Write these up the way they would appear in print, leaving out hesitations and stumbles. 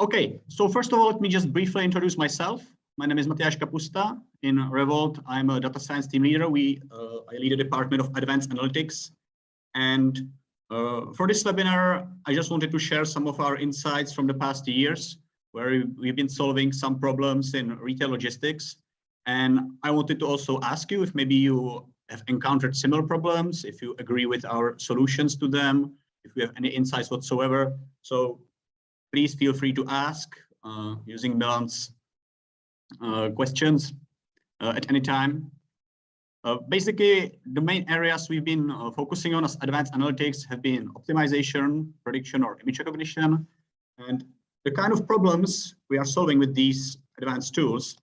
Okay, so first of all, let me just briefly introduce myself. My name is Matyáš Kapusta. In Revolt, I'm a data science team leader. I lead a department of advanced analytics. And for this webinar, I just wanted to share some of our insights from the past years, where we've been solving some problems in retail logistics. And I wanted to also ask you if maybe you have encountered similar problems, if you agree with our solutions to them, if you have any insights whatsoever. So please feel free to ask using Milan's questions at any time. Basically, the main areas we've been focusing on as advanced analytics have been optimization, prediction, or image recognition. And the kind of problems we are solving with these advanced tools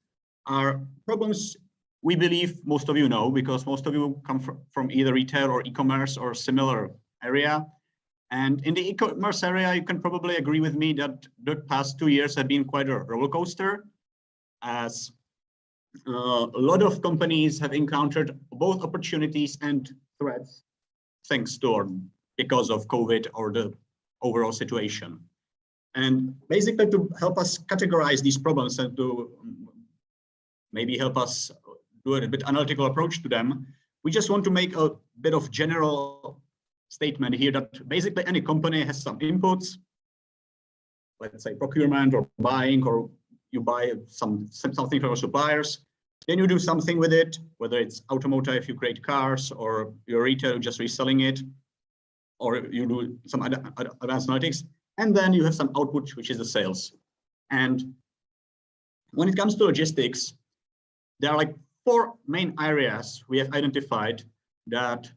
are problems we believe most of you know, because most of you come from either retail or e-commerce or similar area. And in the e-commerce area, you can probably agree with me that the past 2 years have been quite a roller coaster, as a lot of companies have encountered both opportunities and threats thanks to or because of COVID or the overall situation. And basically, to help us categorize these problems and to maybe help us do a bit analytical approach to them, we just want to make a bit of general statement here that basically any company has some inputs, let's say procurement or buying, or you buy something from your suppliers, then you do something with it, whether it's automotive, you create cars, or your retail, just reselling it, or you do some advanced analytics, and then you have some output, which is the sales. And when it comes to logistics, there are like 4 main areas we have identified that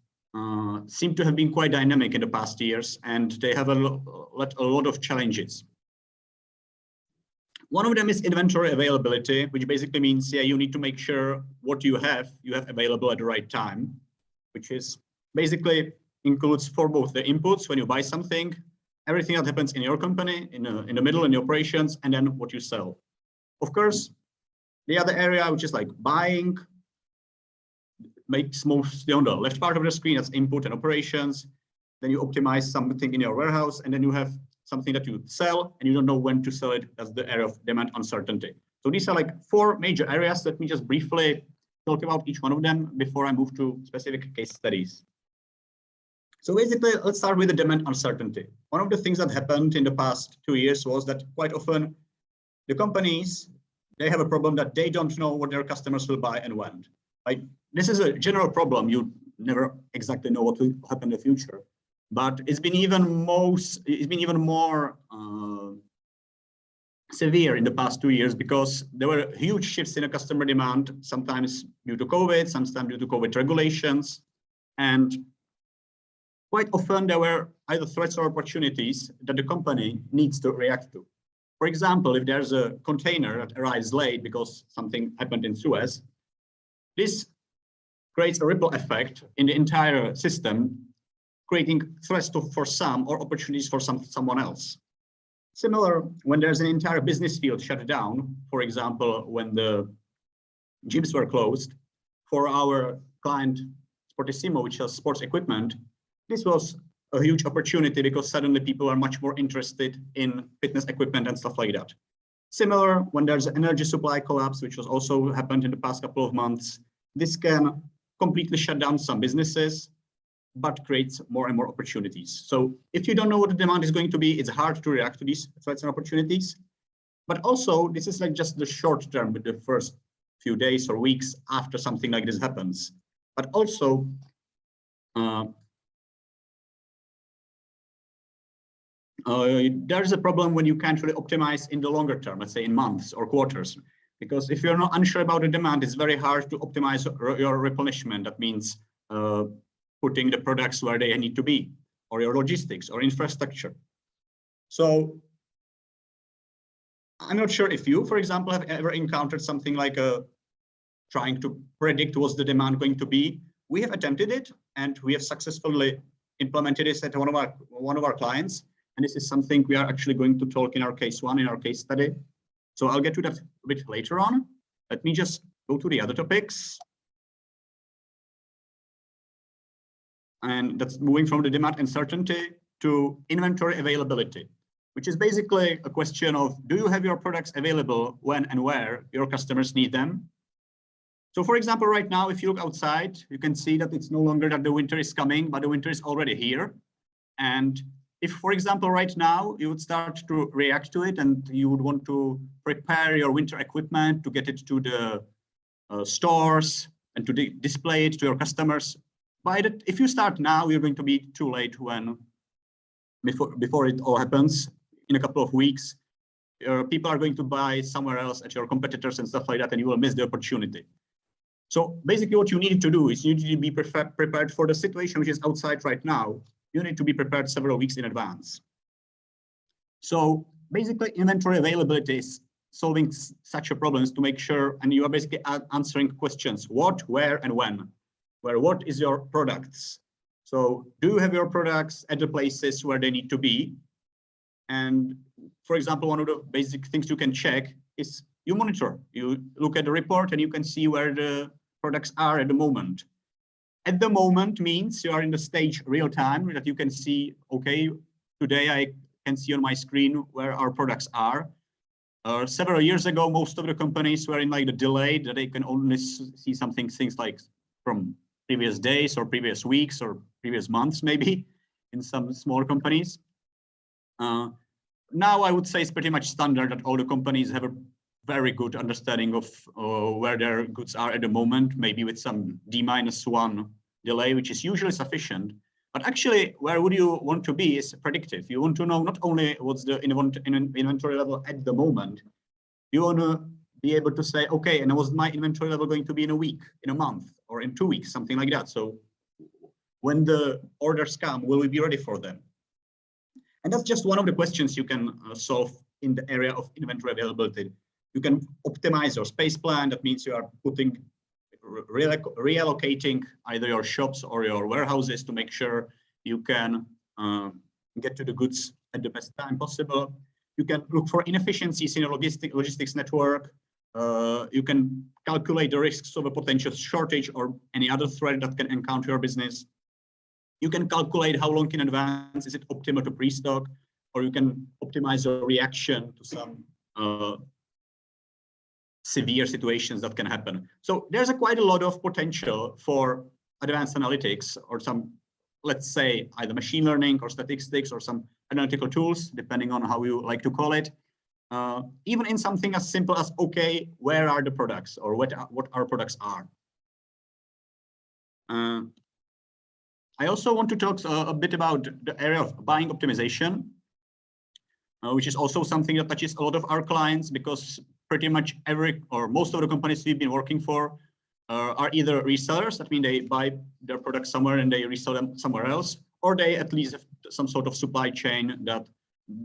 seem to have been quite dynamic in the past years, and they have a lot of challenges. One of them is inventory availability, which basically means, yeah, you need to make sure what you have available at the right time, which is basically includes for both the inputs when you buy something, everything that happens in your company, in the middle, in the operations, and then what you sell. Of course, the other area, which is like buying, makes mostly on the left part of the screen, that's input and operations. Then you optimize something in your warehouse, and then you have something that you sell and you don't know when to sell it. That's the area of demand uncertainty. So these are like 4 major areas. Let me just briefly talk about each one of them before I move to specific case studies. So basically, let's start with the demand uncertainty. One of the things that happened in the past 2 years was that quite often the companies, they have a problem that they don't know what their customers will buy and when. Like, this is a general problem. You never exactly know what will happen in the future. But it's been even more severe in the past 2 years, because there were huge shifts in the customer demand, sometimes due to COVID, sometimes due to COVID regulations. And quite often there were either threats or opportunities that the company needs to react to. For example, if there's a container that arrives late because something happened in Suez, this creates a ripple effect in the entire system, creating threats for some or opportunities for someone else. Similar, when there's an entire business field shut down, for example, when the gyms were closed, for our client Sportissimo, which has sports equipment, this was a huge opportunity because suddenly people are much more interested in fitness equipment and stuff like that. Similar, when there's an energy supply collapse, which was also happened in the past couple of months, this can completely shut down some businesses, but creates more and more opportunities. So if you don't know what the demand is going to be, it's hard to react to these threats and opportunities. But also, this is like just the short term, with the first few days or weeks after something like this happens. But also, there's a problem when you can't really optimize in the longer term, let's say in months or quarters. Because if you're not unsure about the demand, it's very hard to optimize your replenishment. That means putting the products where they need to be, or your logistics or infrastructure. So I'm not sure if you, for example, have ever encountered something like trying to predict what's the demand going to be. We have attempted it, and we have successfully implemented this at one of our clients. And this is something we are actually going to talk in our case one, in our case study. So I'll get to that a bit later on. Let me just go to the other topics. And that's moving from the demand uncertainty to inventory availability, which is basically a question of, do you have your products available when and where your customers need them? So for example, right now, if you look outside, you can see that it's no longer that the winter is coming, but the winter is already here. And if, for example, right now, you would start to react to it and you would want to prepare your winter equipment to get it to the stores and to display it to your customers, if you start now, you're going to be too late before it all happens in a couple of weeks. People are going to buy somewhere else at your competitors and stuff like that, and you will miss the opportunity. So basically what you need to do is you need to be prepared for the situation which is outside right now. You need to be prepared several weeks in advance. So basically inventory availability is solving such a problems to make sure, and you are basically answering questions: what, where, and when. Where, what is your products? So do you have your products at the places where they need to be? And for example, one of the basic things you can check is you monitor. You look at the report and you can see where the products are at the moment. At the moment means you are in the stage real time, that you can see, okay, today I can see on my screen where our products are. Several years ago, most of the companies were in like the delay that they can only see things like from previous days or previous weeks or previous months, maybe in some small companies. Now I would say it's pretty much standard that all the companies have a very good understanding of where their goods are at the moment, maybe with some D-1 delay, which is usually sufficient. But actually, where would you want to be is predictive. You want to know not only what's the inventory level at the moment, you want to be able to say, okay, and was my inventory level going to be in a week, in a month, or in 2 weeks, something like that. So when the orders come, will we be ready for them? And that's just one of the questions you can solve in the area of inventory availability. You can optimize your space plan. That means you are reallocating either your shops or your warehouses to make sure you can get to the goods at the best time possible. You can look for inefficiencies in a logistics network. You can calculate the risks of a potential shortage or any other threat that can encounter your business. You can calculate how long in advance is it optimal to pre-stock, or you can optimize your reaction to some severe situations that can happen. So there's quite a lot of potential for advanced analytics or some, let's say, either machine learning or statistics or some analytical tools, depending on how you like to call it. Even in something as simple as, okay, where are the products or what our products are. I also want to talk a bit about the area of buying optimization, which is also something that touches a lot of our clients, because pretty much most of the companies we've been working for are either resellers. That means they buy their products somewhere and they resell them somewhere else, or they at least have some sort of supply chain that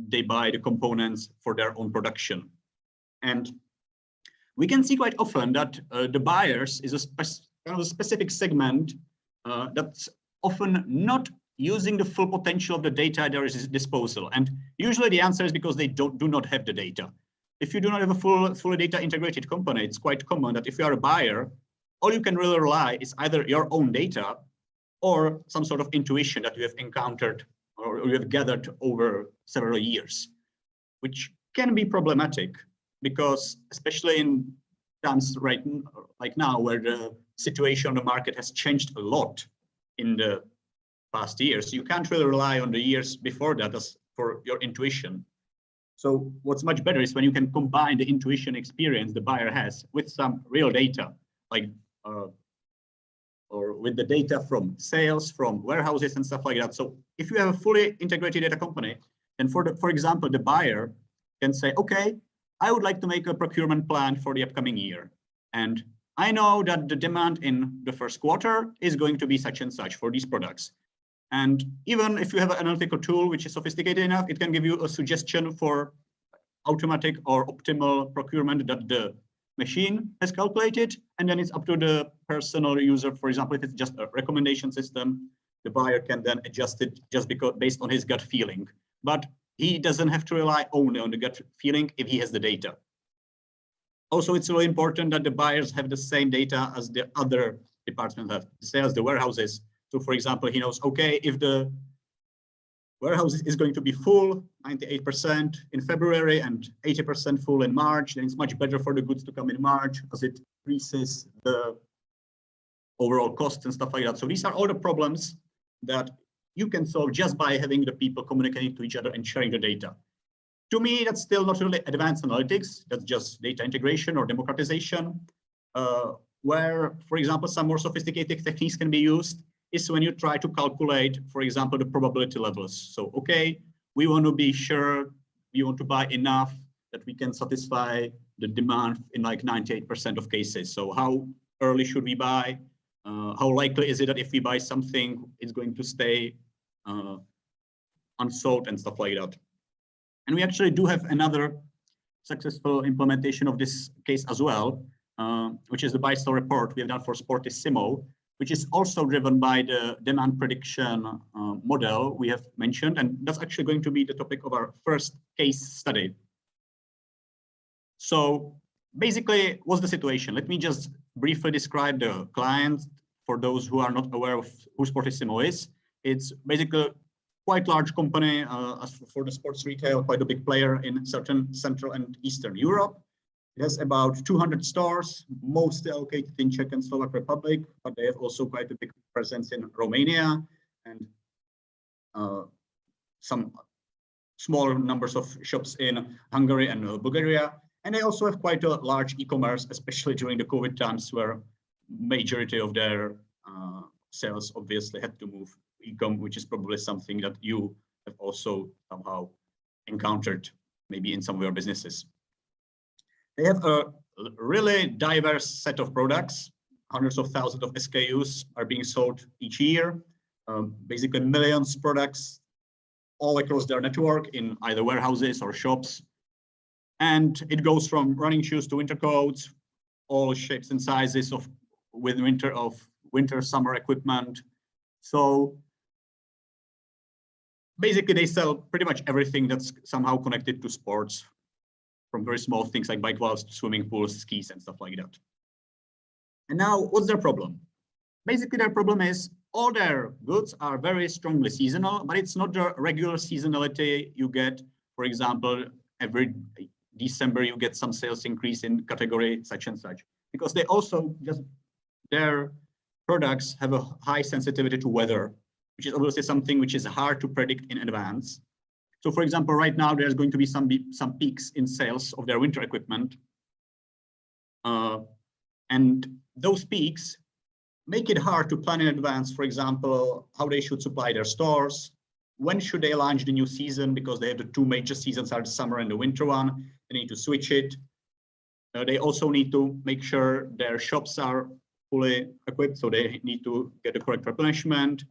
they buy the components for their own production. And we can see quite often that the buyers is kind of a specific segment that's often not using the full potential of the data at their disposal. And usually the answer is because they do not have the data. If you do not have a fully data integrated company, it's quite common that if you are a buyer, all you can really rely is either your own data or some sort of intuition that you have encountered or you have gathered over several years, which can be problematic because, especially in times like now, where the situation on the market has changed a lot in the past years, you can't really rely on the years before that as for your intuition. So what's much better is when you can combine the intuition experience the buyer has with some real data, like or with the data from sales, from warehouses and stuff like that. So if you have a fully integrated data company, then for example, the buyer can say, okay, I would like to make a procurement plan for the upcoming year. And I know that the demand in the first quarter is going to be such and such for these products. And even if you have an analytical tool which is sophisticated enough, it can give you a suggestion for automatic or optimal procurement that the machine has calculated. And then it's up to the personal user. For example, if it's just a recommendation system, the buyer can then adjust it just based on his gut feeling. But he doesn't have to rely only on the gut feeling if he has the data. Also, it's really important that the buyers have the same data as the other departments have, the sales, the warehouses. So for example, he knows, okay, if the warehouse is going to be full, 98% in February and 80% full in March, then it's much better for the goods to come in March as it increases the overall costs and stuff like that. So these are all the problems that you can solve just by having the people communicating to each other and sharing the data. To me, that's still not really advanced analytics. That's just data integration or democratization, where, for example, some more sophisticated techniques can be used is when you try to calculate, for example, the probability levels. So, okay, we want to be sure, we want to buy enough that we can satisfy the demand in like 98% of cases. So how early should we buy? How likely is it that if we buy something, it's going to stay unsold and stuff like that? And we actually do have another successful implementation of this case as well, which is the buy-sell report we have done for Sportissimo, which is also driven by the demand prediction model we have mentioned. And that's actually going to be the topic of our first case study. So basically, what's the situation? Let me just briefly describe the client for those who are not aware of who Sportissimo is. It's basically quite large company as for the sports retail, quite a big player in certain Central and Eastern Europe. It has about 200 stores, mostly located in Czech and Slovak Republic, but they have also quite a big presence in Romania and some small numbers of shops in Hungary and Bulgaria. And they also have quite a large e-commerce, especially during the COVID times, where majority of their sales obviously had to move e-com, which is probably something that you have also somehow encountered, maybe in some of your businesses. They have a really diverse set of products. Hundreds of thousands of SKUs are being sold each year. Basically millions of products all across their network in either warehouses or shops. And it goes from running shoes to winter coats, all shapes and sizes of winter, summer equipment. So basically they sell pretty much everything that's somehow connected to sports, from very small things like bike valves to swimming pools, skis, and stuff like that. And now, what's their problem? Basically, their problem is all their goods are very strongly seasonal, but it's not the regular seasonality you get. For example, every December, you get some sales increase in category such and such, because they also just, their products have a high sensitivity to weather, which is obviously something which is hard to predict in advance. So for example, right now, there's going to be some peaks in sales of their winter equipment. And those peaks make it hard to plan in advance, for example, how they should supply their stores, when should they launch the new season, because they have the two major seasons are the summer and the winter one. They need to switch it. They also need to make sure their shops are fully equipped, so they need to get the correct replenishment.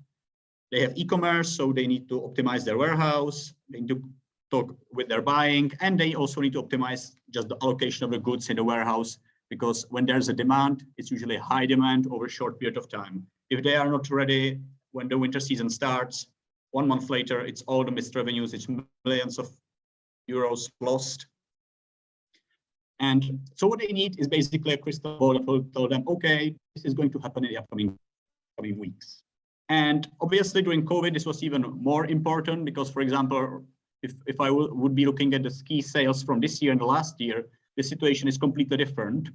They have e-commerce, so they need to optimize their warehouse. They need to talk with their buying, and they also need to optimize just the allocation of the goods in the warehouse, because when there's a demand, it's usually high demand over a short period of time. If they are not ready when the winter season starts, 1 month later, it's all the missed revenues, it's millions of euros lost. And so what they need is basically a crystal ball that will tell them, okay, this is going to happen in the upcoming weeks. And obviously during COVID, this was even more important because, for example, if I would be looking at the ski sales from this year and the last year, the situation is completely different.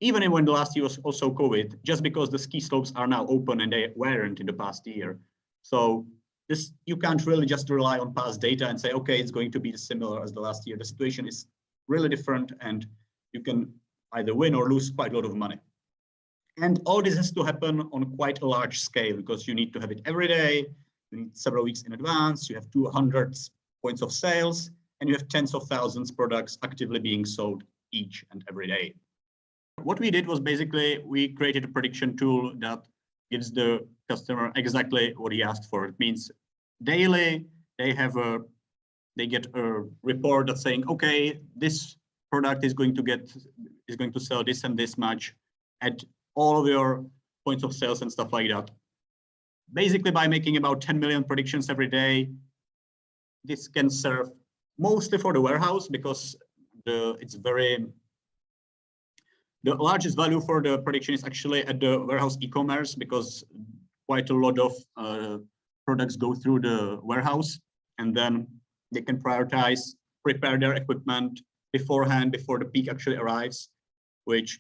Even when the last year was also COVID, just because the ski slopes are now open and they weren't in the past year. So this, you can't really just rely on past data and say, okay, it's going to be similar as the last year. The situation is really different and you can either win or lose quite a lot of money. And all this has to happen on quite a large scale because you need to have it every day, you need several weeks in advance, you have 200 points of sales, and you have tens of thousands of products actively being sold each and every day. What we did was basically we created a prediction tool that gives the customer exactly what he asked for. It means daily they get a report that's saying, okay, this product is going to sell this and this much at all of your points of sales and stuff like that. Basically, by making about 10 million predictions every day, this can serve mostly for the warehouse because the largest value for the prediction is actually at the warehouse e-commerce because quite a lot of products go through the warehouse. and then they can prepare their equipment beforehand, before the peak actually arrives, which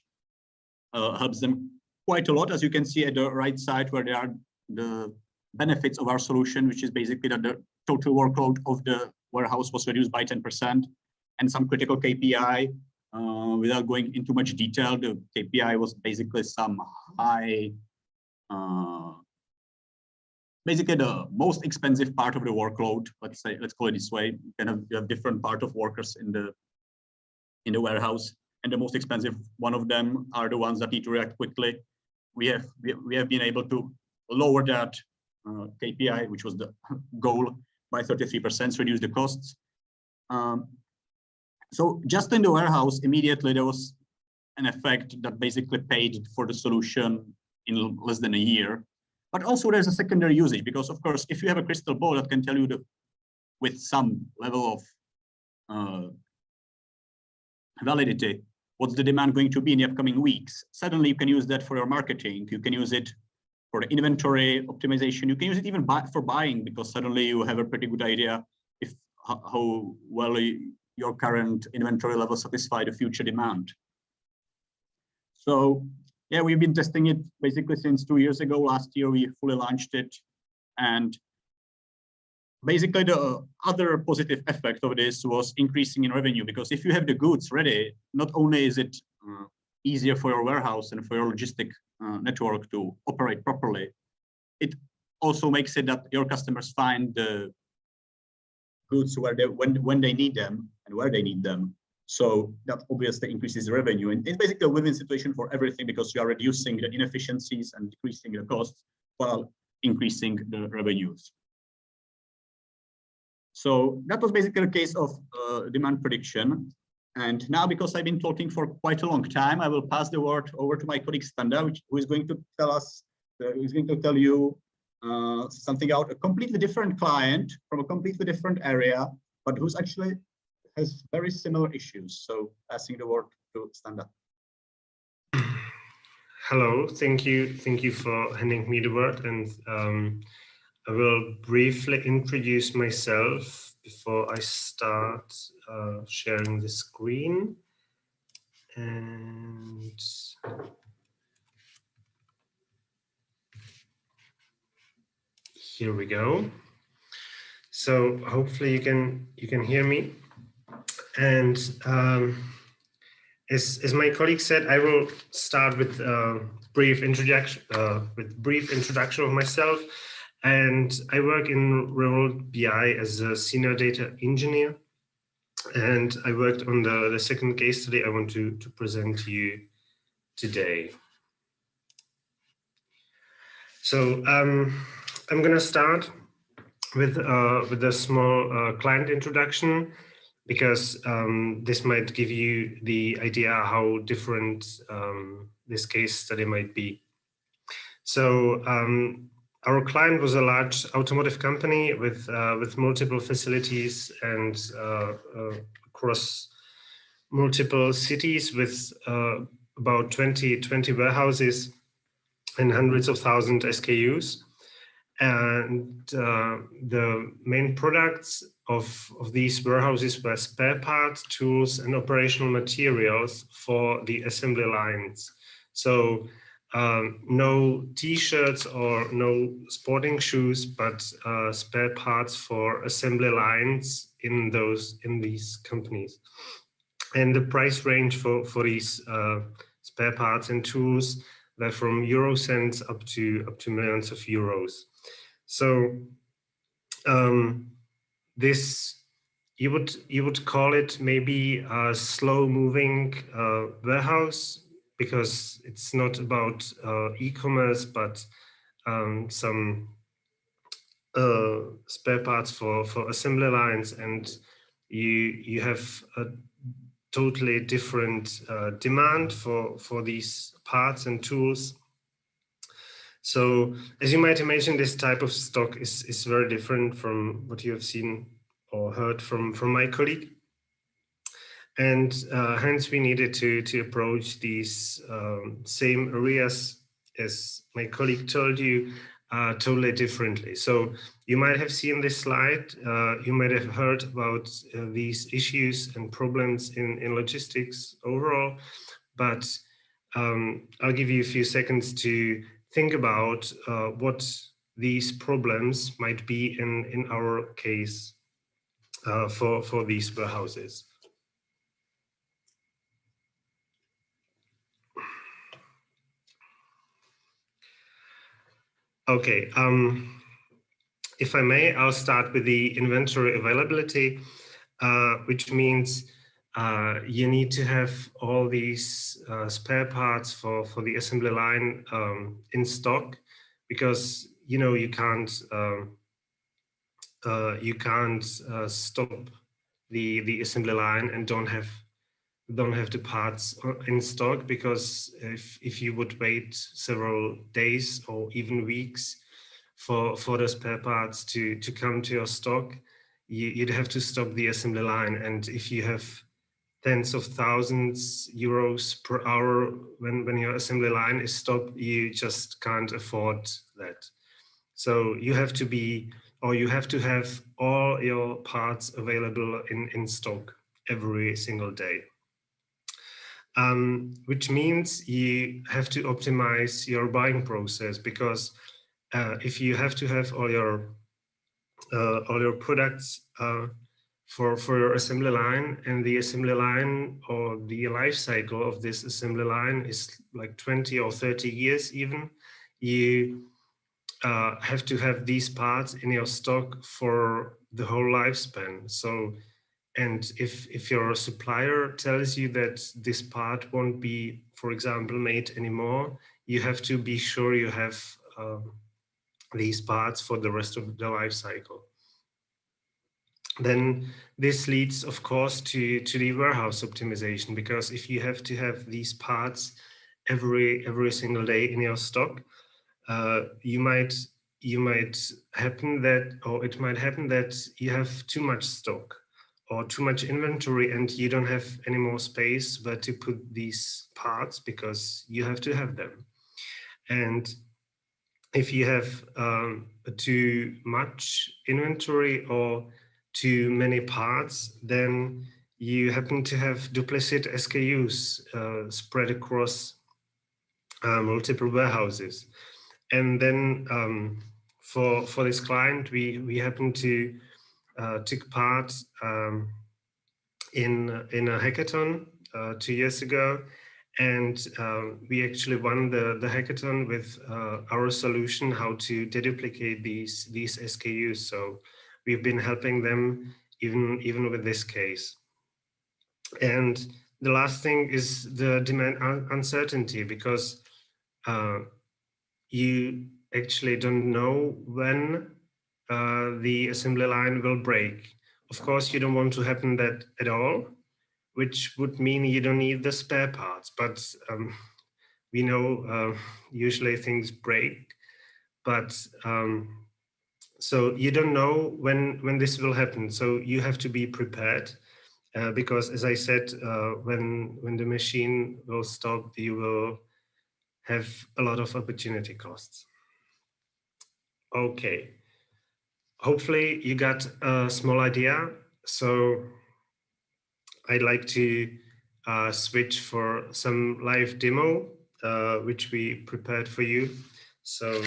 helps them quite a lot, as you can see at the right side, where there are the benefits of our solution, which is basically that the total workload of the warehouse was reduced by 10%, and some critical KPI. Without going into much detail, the KPI was basically some high, basically the most expensive part of the workload. Let's call it this way. You have different part of workers in the warehouse, and the most expensive one of them are the ones that need to react quickly. We have been able to lower that KPI, which was the goal, by 33%, reduce the costs. So just in the warehouse, immediately there was an effect that basically paid for the solution in less than a year. But also there's a secondary usage, because of course, if you have a crystal ball that can tell you with some level of validity, what's the demand going to be in the upcoming weeks, suddenly you can use that for your marketing. You can use it for the inventory optimization. You can use it even for buying, because suddenly you have a pretty good idea how well your current inventory levels satisfy the future demand. So yeah, we've been testing it basically since 2 years ago. Last year, we fully launched it. And basically the other positive effect of this was increasing in revenue, because if you have the goods ready, not only is it easier for your warehouse and for your logistic network to operate properly, it also makes it that your customers find the goods when they need them and where they need them. So that obviously increases revenue, and it's basically a win-win situation for everything, because you are reducing the inefficiencies and decreasing the costs while increasing the revenues. So that was basically a case of demand prediction. And now, because I've been talking for quite a long time, I will pass the word over to my colleague Standa, who is going to tell you something about a completely different client from a completely different area, but who's actually has very similar issues. So passing the word to Standa. Hello, thank you for handing me the word, and I will briefly introduce myself before I start sharing the screen. And here we go. So hopefully you can hear me. And as my colleague said, I will start with brief introduction of myself. And I work in Revolt BI as a senior data engineer. And I worked on the second case study I want to present to you today. So I'm going to start with a small client introduction, because this might give you the idea how different this case study might be. So our client was a large automotive company with multiple facilities and across multiple cities, with about 20 warehouses and hundreds of thousands SKUs. And the main products of these warehouses were spare parts, tools, and operational materials for the assembly lines. So no T-shirts or no sporting shoes, but spare parts for assembly lines in these companies. And the price range for these spare parts and tools were from euro cents up to millions of euros. So this you would call it maybe a slow-moving warehouse, because it's not about e-commerce, but some spare parts for assembly lines, and you have a totally different demand for these parts and tools. So as you might imagine, this type of stock is very different from what you have seen or heard from my colleague. And hence we needed to approach these same areas as my colleague told you, totally differently. So you might have seen this slide, you might have heard about these issues and problems in logistics overall, but I'll give you a few seconds to think about what these problems might be in our case for these warehouses. Okay, if I may, I'll start with the inventory availability, which means you need to have all these spare parts for the assembly line in stock, because you can't stop the assembly line and don't have the parts in stock, because if you would wait several days or even weeks for the spare parts to come to your stock, you'd have to stop the assembly line. And if you have tens of thousands euros per hour when your assembly line is stopped, you just can't afford that. So you have to have all your parts available in stock every single day. Which means you have to optimize your buying process, because if you have to have all your products for your assembly line, and the assembly line or the life cycle of this assembly line is like 20 or 30 years even, you have to have these parts in your stock for the whole lifespan. So, and if your supplier tells you that this part won't be, for example, made anymore, you have to be sure you have these parts for the rest of the life cycle. Then this leads, of course, to the warehouse optimization, because if you have to have these parts every single day in your stock, it might happen that you have too much stock or too much inventory, and you don't have any more space where to put these parts, because you have to have them. And if you have too much inventory or too many parts, then you happen to have duplicate SKUs spread across multiple warehouses. And then for this client, we happen to took part in a hackathon 2 years ago, and we actually won the hackathon with our solution how to deduplicate these SKUs. So we've been helping them even with this case. And the last thing is the demand uncertainty, because you actually don't know when the assembly line will break. Of course, you don't want to happen that at all, which would mean you don't need the spare parts. But we know usually things break. But so you don't know when this will happen. So you have to be prepared, because, as I said, when the machine will stop, you will have a lot of opportunity costs. Okay. Hopefully you got a small idea. So I'd like to switch for some live demo, which we prepared for you. So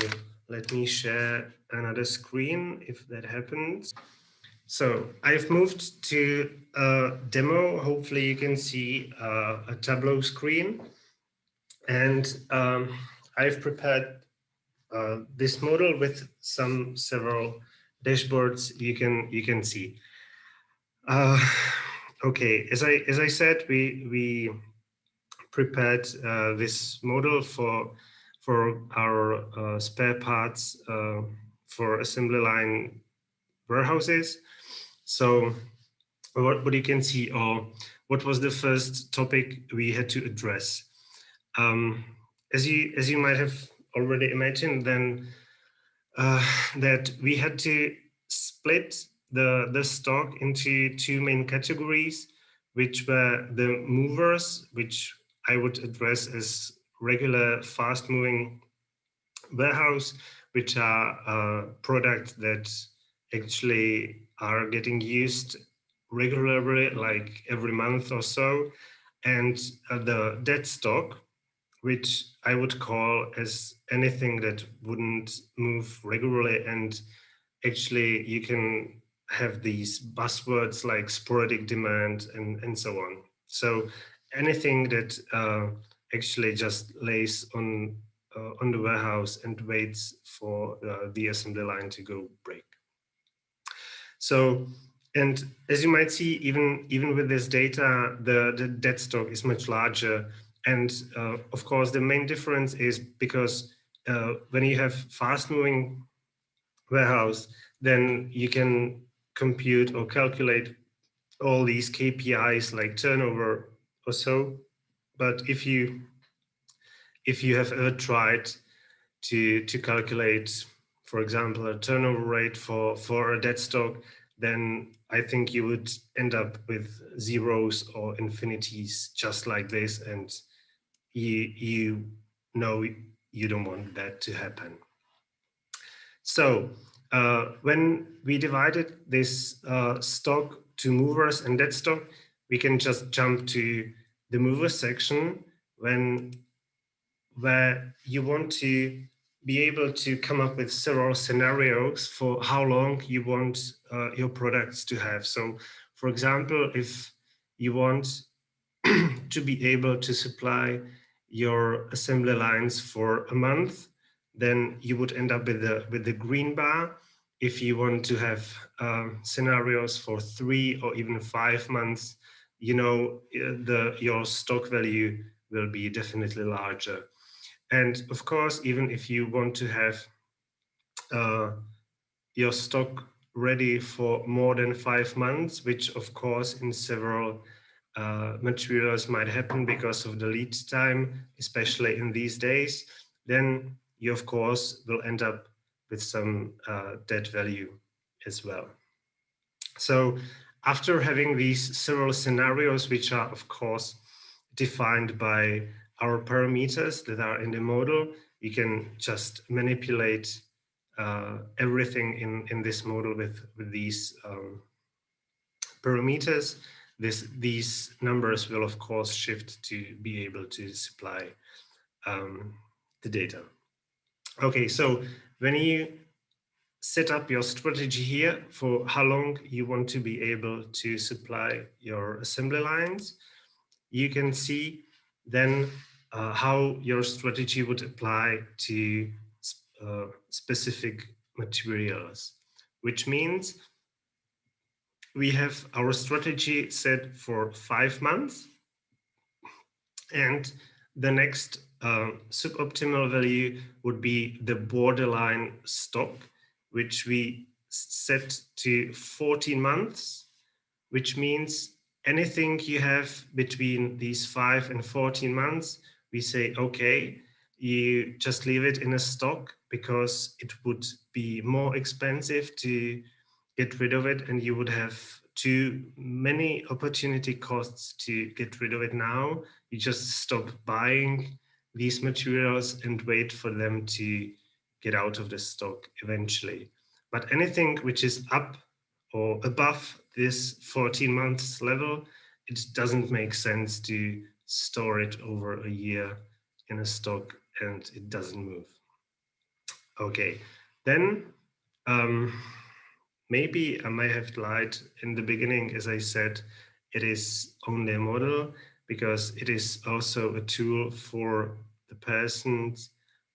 let me share another screen if that happens. So I've moved to a demo. Hopefully you can see a Tableau screen. And I've prepared this model with several dashboards you can see. Okay, as I said, we prepared this model for our spare parts for assembly line warehouses. So what you can see, or what was the first topic we had to address? As you might have already imagined, then that we had to split the stock into two main categories, which were the movers, which I would address as regular fast-moving warehouse, which are products that actually are getting used regularly, like every month or so, and the dead stock, which I would call as anything that wouldn't move regularly. And actually you can have these buzzwords like sporadic demand and so on. So anything that actually just lays on the warehouse and waits for the assembly line to go break. So, and as you might see, even with this data, the dead stock is much larger. And of course, the main difference is because when you have fast-moving warehouse, then you can compute or calculate all these KPIs like turnover or so. But if you have ever tried to calculate, for example, a turnover rate for a dead stock, then I think you would end up with zeros or infinities just like this, and you know you don't want that to happen. So when we divided this stock to movers and dead stock, we can just jump to the movers section where you want to be able to come up with several scenarios for how long you want your products to have. So for example, if you want to be able to supply your assembly lines for a month, then you would end up with the green bar. If you want to have scenarios for 3 or even 5 months, you know, your stock value will be definitely larger. And of course, even if you want to have your stock ready for more than 5 months, which of course in several materials might happen because of the lead time, especially in these days, then you of course will end up with some dead value as well. So after having these several scenarios, which are of course defined by our parameters that are in the model, you can just manipulate everything in this model with these parameters. These numbers will of course shift to be able to supply the data. Okay, so when you set up your strategy here for how long you want to be able to supply your assembly lines, you can see then how your strategy would apply to specific materials, which means we have our strategy set for 5 months, and the next suboptimal value would be the borderline stock, which we set to 14 months, which means anything you have between these 5 and 14 months, we say, okay, you just leave it in a stock because it would be more expensive to get rid of it, and you would have too many opportunity costs to get rid of it now. You just stop buying these materials and wait for them to get out of the stock eventually. But anything which is up or above this 14 months level, it doesn't make sense to store it over a year in a stock and it doesn't move. Okay, then maybe I might have lied in the beginning. As I said, it is only a model because it is also a tool for the persons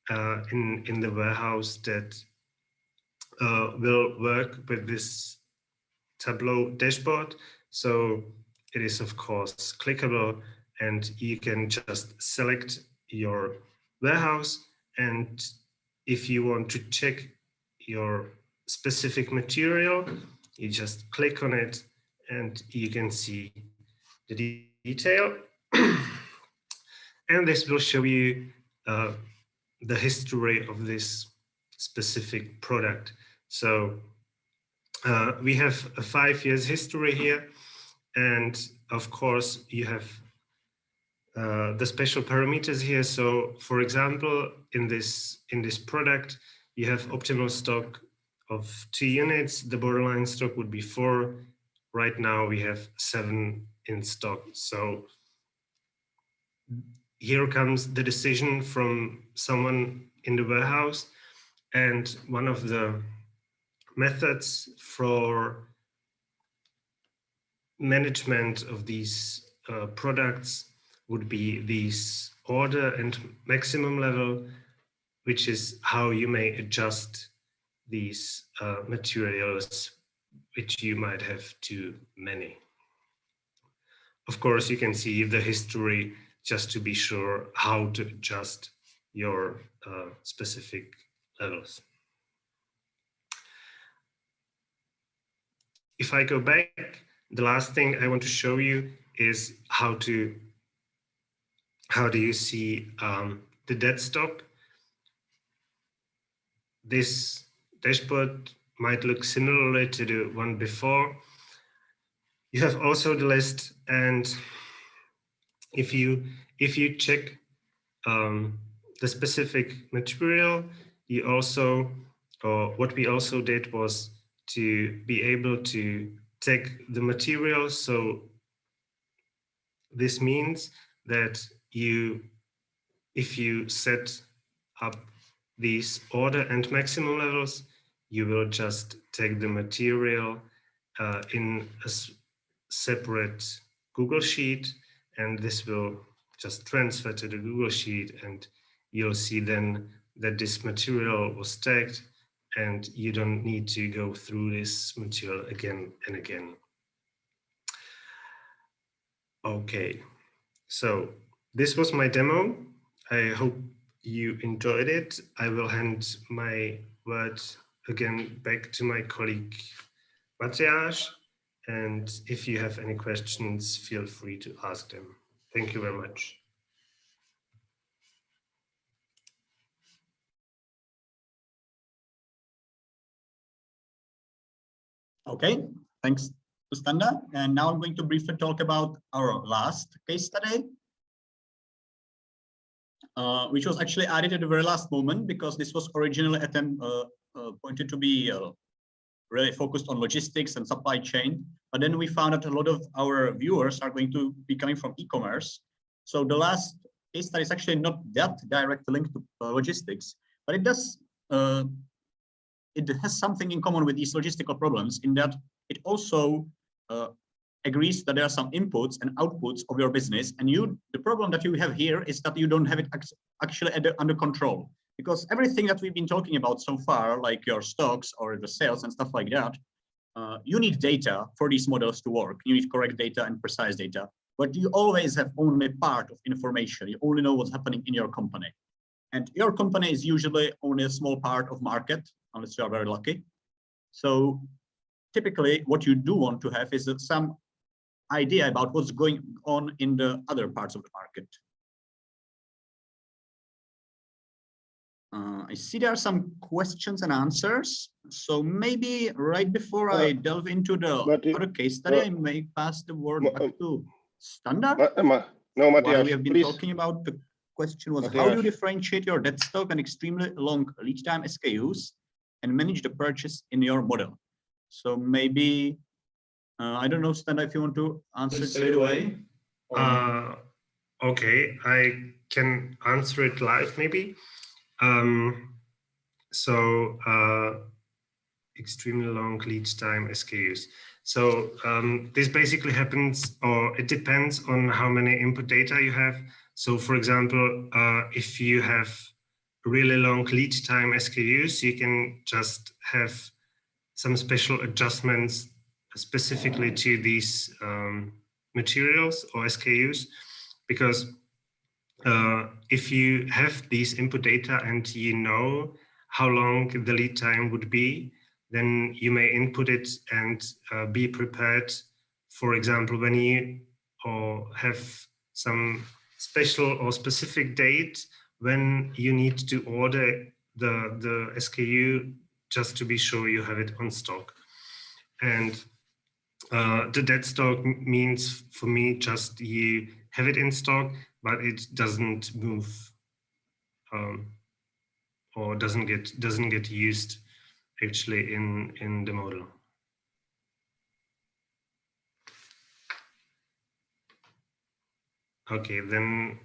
in the warehouse that will work with this Tableau dashboard. So it is of course clickable, and you can just select your warehouse, and if you want to check your specific material, you just click on it and you can see the detail. And this will show you the history of this specific product. So we have a 5 years history here, and of course you have the special parameters here. So for example, in this product, you have optimal stock of 2 units, the borderline stock would be 4. Right now we have 7 in stock. So here comes the decision from someone in the warehouse, and one of the methods for management of these products would be these order and maximum level, which is how you may adjust these materials which you might have too many. Of course, you can see the history just to be sure how to adjust your specific levels. If I go back, the last thing I want to show you is how do you see the dead stock. This dashboard might look similarly to the one before. You have also the list, and if you check the specific material, you also, or what we also did was to be able to tag the material. So this means that if you set up these order and maximum levels, you will just tag the material in a separate Google Sheet, and this will just transfer to the Google Sheet, and you'll see then that this material was tagged, and you don't need to go through this material again and again. Okay, so this was my demo. I hope you enjoyed it. I will hand my word again back to my colleague Matthias, and if you have any questions, feel free to ask them. Thank you very much. Okay, thanks to Standa. And now I'm going to briefly talk about our last case study, which was actually added at the very last moment, because this was originally pointed to be really focused on logistics and supply chain. But then we found that a lot of our viewers are going to be coming from e-commerce. So the last case study is actually not that directly linked to logistics, but it does. It has something in common with these logistical problems, in that it also agrees that there are some inputs and outputs of your business, and the problem that you have here is that you don't have it actually under control, because everything that we've been talking about so far, like your stocks or the sales and stuff like that, you need data for these models to work. You need correct data and precise data, but you always have only part of information. You only know what's happening in your company, and your company is usually only a small part of market, unless you are very lucky. So typically what you do want to have is some idea about what's going on in the other parts of the market. I see there are some questions and answers. So maybe right before I delve into the other case study, I may pass the word back to Standa. No, Matthias, while we have been please. talking about, the question was, Matthias, how do you differentiate your dead stock and extremely long lead time SKUs and manage the purchase in your model? So maybe, I don't know, Standa, if you want to answer straight away. Okay, I can answer it live maybe. Extremely long lead time SKUs. So this basically happens, or it depends on how many input data you have. So for example, if you have really long lead time SKUs, you can just have some special adjustments specifically to these materials or SKUs, because if you have these input data and you know how long the lead time would be, then you may input it and be prepared. For example, when you have some special or specific date when you need to order the SKU, just to be sure you have it on stock. And the dead stock means for me just you have it in stock, but it doesn't move. or doesn't get used actually in the model. Okay, then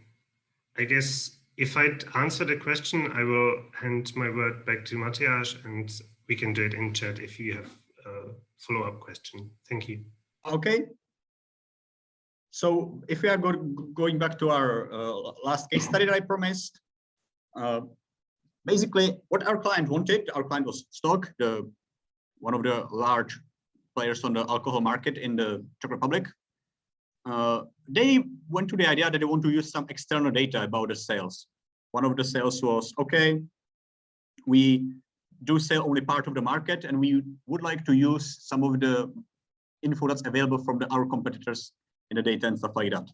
I guess if I'd answer the question, I will hand my word back to Matthias, and we can do it in chat if you have a follow-up question. Thank you. Okay. So if we are going back to our last case study that I promised, basically what our client wanted, our client was Stock, one of the large players on the alcohol market in the Czech Republic. They went to the idea that they want to use some external data about the sales. One of the sales was, okay, we do sell only part of the market, and we would like to use some of the info that's available from our competitors in the data and stuff like that.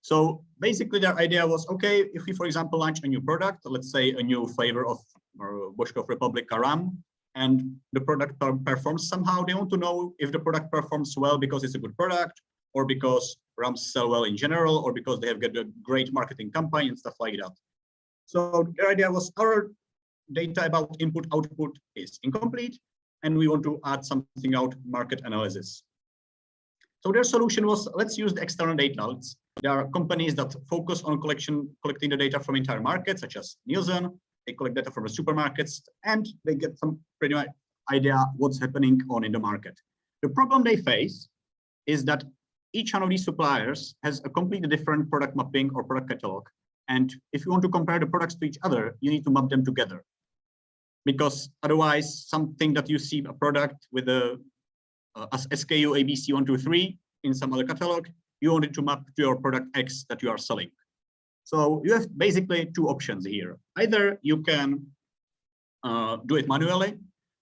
So basically their idea was, okay, if we, for example, launch a new product, let's say a new flavor of Božkov Republic rum, and the product performs somehow, they want to know if the product performs well because it's a good product, or because rums sell well in general, or because they have got a great marketing campaign and stuff like that. So the idea was our data about input output is incomplete, and we want to add something out market analysis. So their solution was, let's use the external data. There are companies that focus on collecting the data from entire markets, such as Nielsen. They collect data from the supermarkets, and they get some pretty much idea what's happening in the market. The problem they face is that each one of these suppliers has a completely different product mapping or product catalog. And if you want to compare the products to each other, you need to map them together. Because otherwise, something that you see a product with a as SKU ABC123 in some other catalog, you want it to map to your product X that you are selling. So you have basically two options here. Either you can do it manually,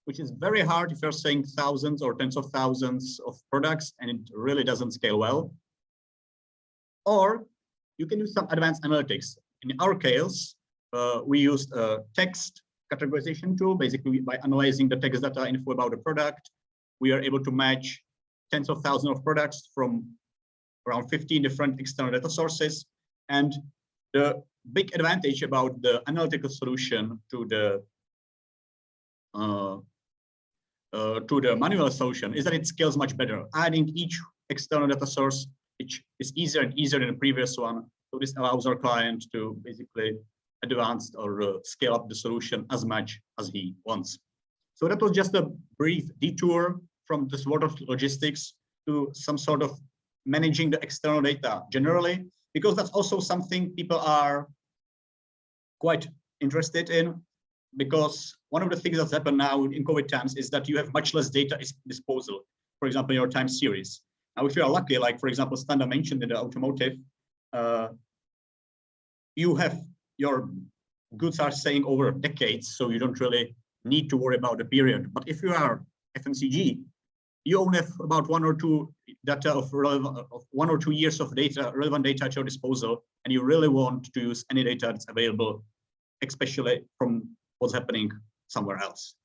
which is very hard if you're saying thousands or tens of thousands of products and it really doesn't scale well. Or you can use some advanced analytics. In our case, we used a text categorization tool. Basically, by analyzing the text data info about the product, we are able to match tens of thousands of products from around 15 different external data sources. And the big advantage about the analytical solution to the manual solution is that it scales much better. Adding each external data source, which is easier and easier than the previous one. So this allows our client to basically advance or scale up the solution as much as he wants. So that was just a brief detour from this world of logistics to some sort of managing the external data generally, because that's also something people are quite interested in, because one of the things that's happened now in COVID times is that you have much less data at disposal, for example, your time series. Now, if you are lucky, like, for example, Standa mentioned in the automotive, you have your goods are staying over decades, so you don't really need to worry about the period. But if you are FMCG, you only have about one or two years of data, relevant data at your disposal, and you really want to use any data that's available, especially from what's happening somewhere else.